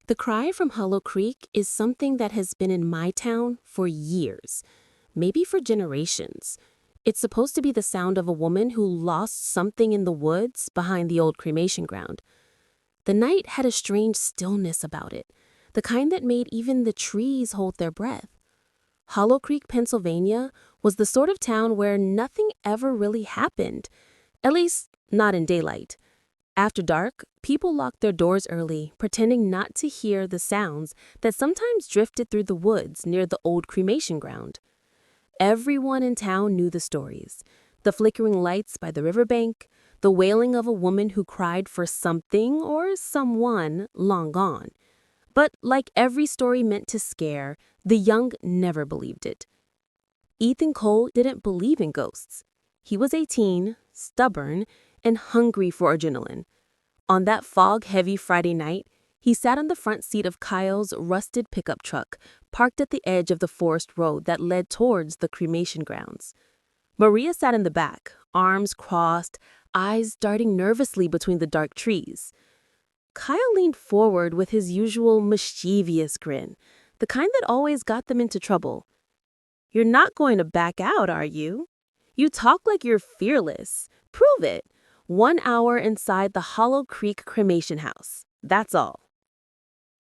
The cry from Hollow Creek is something that has been in my town for years, maybe for generations. It's supposed to be the sound of a woman who lost something in the woods behind the old cremation ground. The night had a strange stillness about it, the kind that made even the trees hold their breath. Hollow Creek, Pennsylvania, was the sort of town where nothing ever really happened, at least not in daylight. After dark, people locked their doors early, pretending not to hear the sounds that sometimes drifted through the woods near the old cremation ground. Everyone in town knew the stories: the flickering lights by the riverbank, the wailing of a woman who cried for something or someone long gone. But like every story meant to scare, the young never believed it. Ethan Cole didn't believe in ghosts. He was 18, stubborn, and hungry for adrenaline. On that fog-heavy Friday night, he sat on the front seat of Kyle's rusted pickup truck, parked at the edge of the forest road that led towards the cremation grounds. Maria sat in the back, arms crossed, eyes darting nervously between the dark trees. Kyle leaned forward with his usual mischievous grin, the kind that always got them into trouble. "You're not going to back out, are you? You talk like you're fearless. Prove it. 1 hour inside the Hollow Creek cremation house. That's all."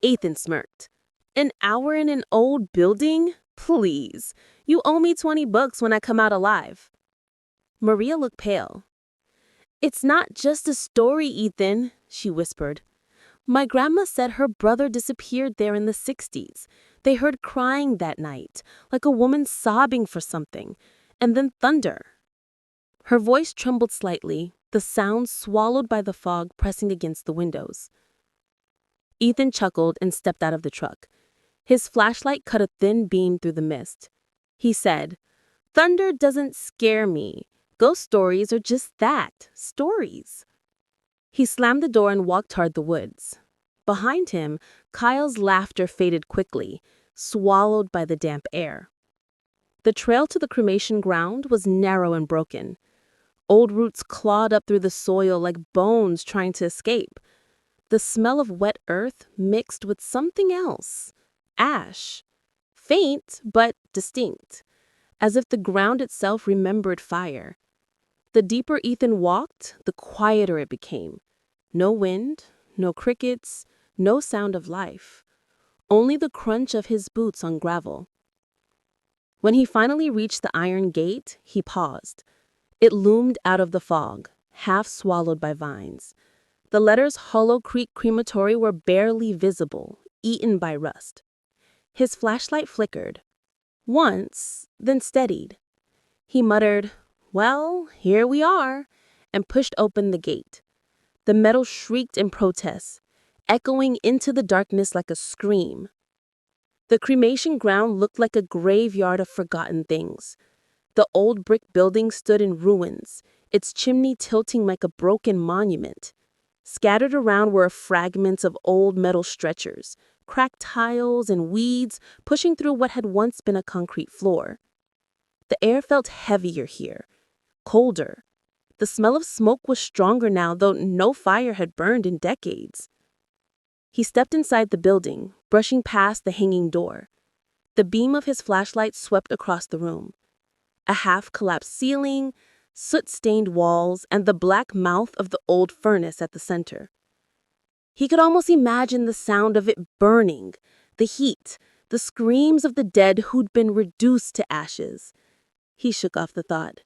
Ethan smirked. "An hour in an old building? Please. You owe me $20 when I come out alive." Maria looked pale. "It's not just a story, Ethan," she whispered. "My grandma said her brother disappeared there in the 60s. They heard crying that night, like a woman sobbing for something, and then thunder." Her voice trembled slightly, the sound swallowed by the fog pressing against the windows. Ethan chuckled and stepped out of the truck. His flashlight cut a thin beam through the mist. He said, "Thunder doesn't scare me. Ghost stories are just that, stories." He slammed the door and walked toward the woods. Behind him, Kyle's laughter faded quickly, swallowed by the damp air. The trail to the cremation ground was narrow and broken. Old roots clawed up through the soil like bones trying to escape. The smell of wet earth mixed with something else. Ash. Faint, but distinct, as if the ground itself remembered fire. The deeper Ethan walked, the quieter it became. No wind, no crickets, no sound of life. Only the crunch of his boots on gravel. When he finally reached the iron gate, he paused. It loomed out of the fog, half swallowed by vines. The letters Hollow Creek Crematory were barely visible, eaten by rust. His flashlight flickered. Once, then steadied. He muttered, "Well, here we are," and pushed open the gate. The metal shrieked in protest, echoing into the darkness like a scream. The cremation ground looked like a graveyard of forgotten things. The old brick building stood in ruins, its chimney tilting like a broken monument. Scattered around were fragments of old metal stretchers, cracked tiles, and weeds pushing through what had once been a concrete floor. The air felt heavier here, colder. The smell of smoke was stronger now, though no fire had burned in decades. He stepped inside the building, brushing past the hanging door. The beam of his flashlight swept across the room. A half-collapsed ceiling, soot-stained walls, and the black mouth of the old furnace at the center. He could almost imagine the sound of it burning, the heat, the screams of the dead who'd been reduced to ashes. He shook off the thought.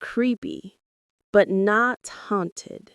Creepy, but not haunted.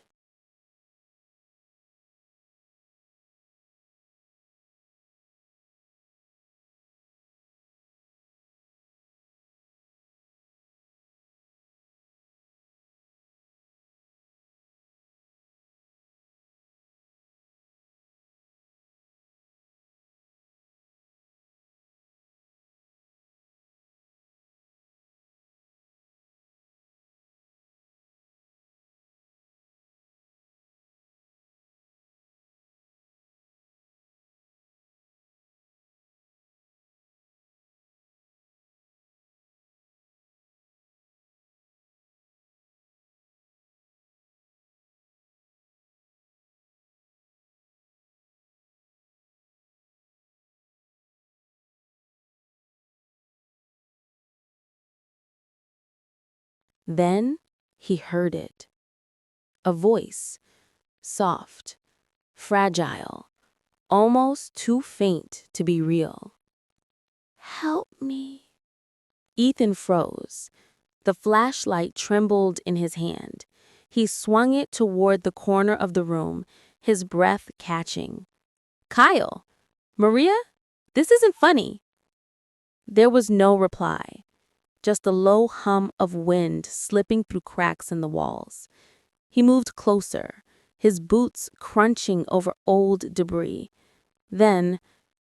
Then he heard it. A voice, soft, fragile, almost too faint to be real. "Help me." Ethan froze. The flashlight trembled in his hand. He swung it toward the corner of the room, his breath catching. "Kyle? Maria? This isn't funny." There was no reply, just a low hum of wind slipping through cracks in the walls. He moved closer, his boots crunching over old debris. Then,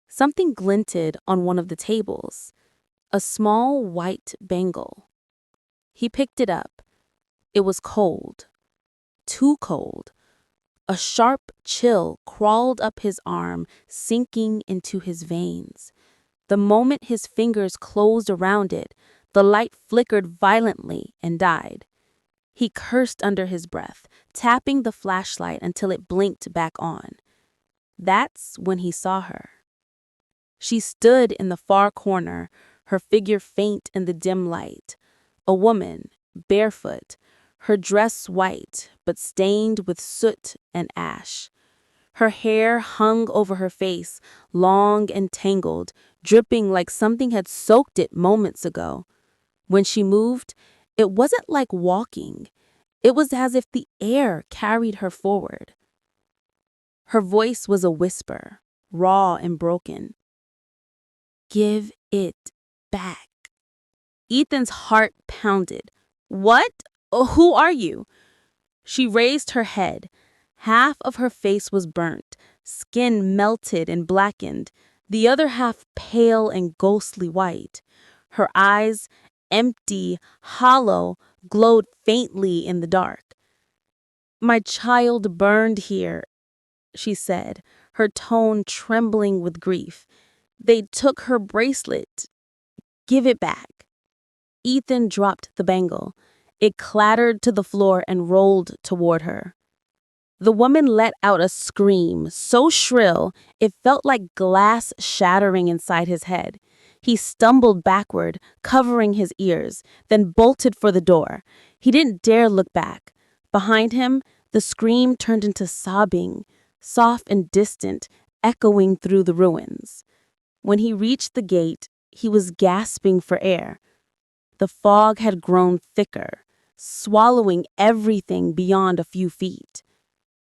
something glinted on one of the tables, a small white bangle. He picked it up. It was cold, too cold. A sharp chill crawled up his arm, sinking into his veins. The moment his fingers closed around it, the light flickered violently and died. He cursed under his breath, tapping the flashlight until it blinked back on. That's when he saw her. She stood in the far corner, her figure faint in the dim light. A woman, barefoot, her dress white but stained with soot and ash. Her hair hung over her face, long and tangled, dripping like something had soaked it moments ago. When she moved, it wasn't like walking. It was as if the air carried her forward. Her voice was a whisper, raw and broken. "Give it back." Ethan's heart pounded. "What? Who are you?" She raised her head. Half of her face was burnt, skin melted and blackened, the other half pale and ghostly white. Her eyes, empty, hollow, glowed faintly in the dark. "My child burned here," she said, her tone trembling with grief. "They took her bracelet. Give it back." Ethan dropped the bangle. It clattered to the floor and rolled toward her. The woman let out a scream so shrill it felt like glass shattering inside his head. He stumbled backward, covering his ears, then bolted for the door. He didn't dare look back. Behind him, the scream turned into sobbing, soft and distant, echoing through the ruins. When he reached the gate, he was gasping for air. The fog had grown thicker, swallowing everything beyond a few feet.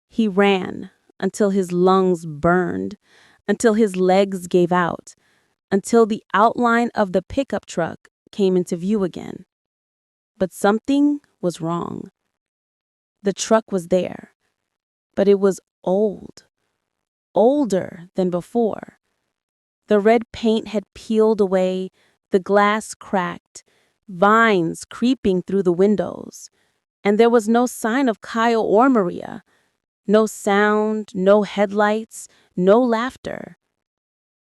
He ran until his lungs burned, until his legs gave out, until the outline of the pickup truck came into view again. But something was wrong. The truck was there, but it was old, older than before. The red paint had peeled away, the glass cracked, vines creeping through the windows, and there was no sign of Kyle or Maria. No sound, no headlights, no laughter.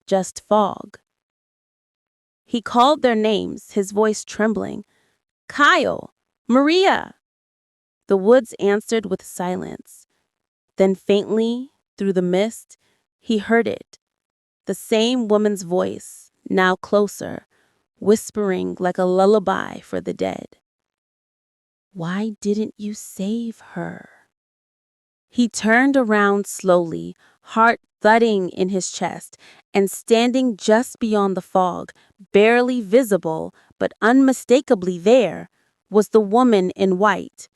Just fog. He called their names, his voice trembling. "Kyle! Maria!" The woods answered with silence. Then faintly, through the mist, he heard it. The same woman's voice, now closer, whispering like a lullaby for the dead. "Why didn't you save her?" He turned around slowly, heart thudding in his chest, and standing just beyond the fog, barely visible but unmistakably there, was the woman in white,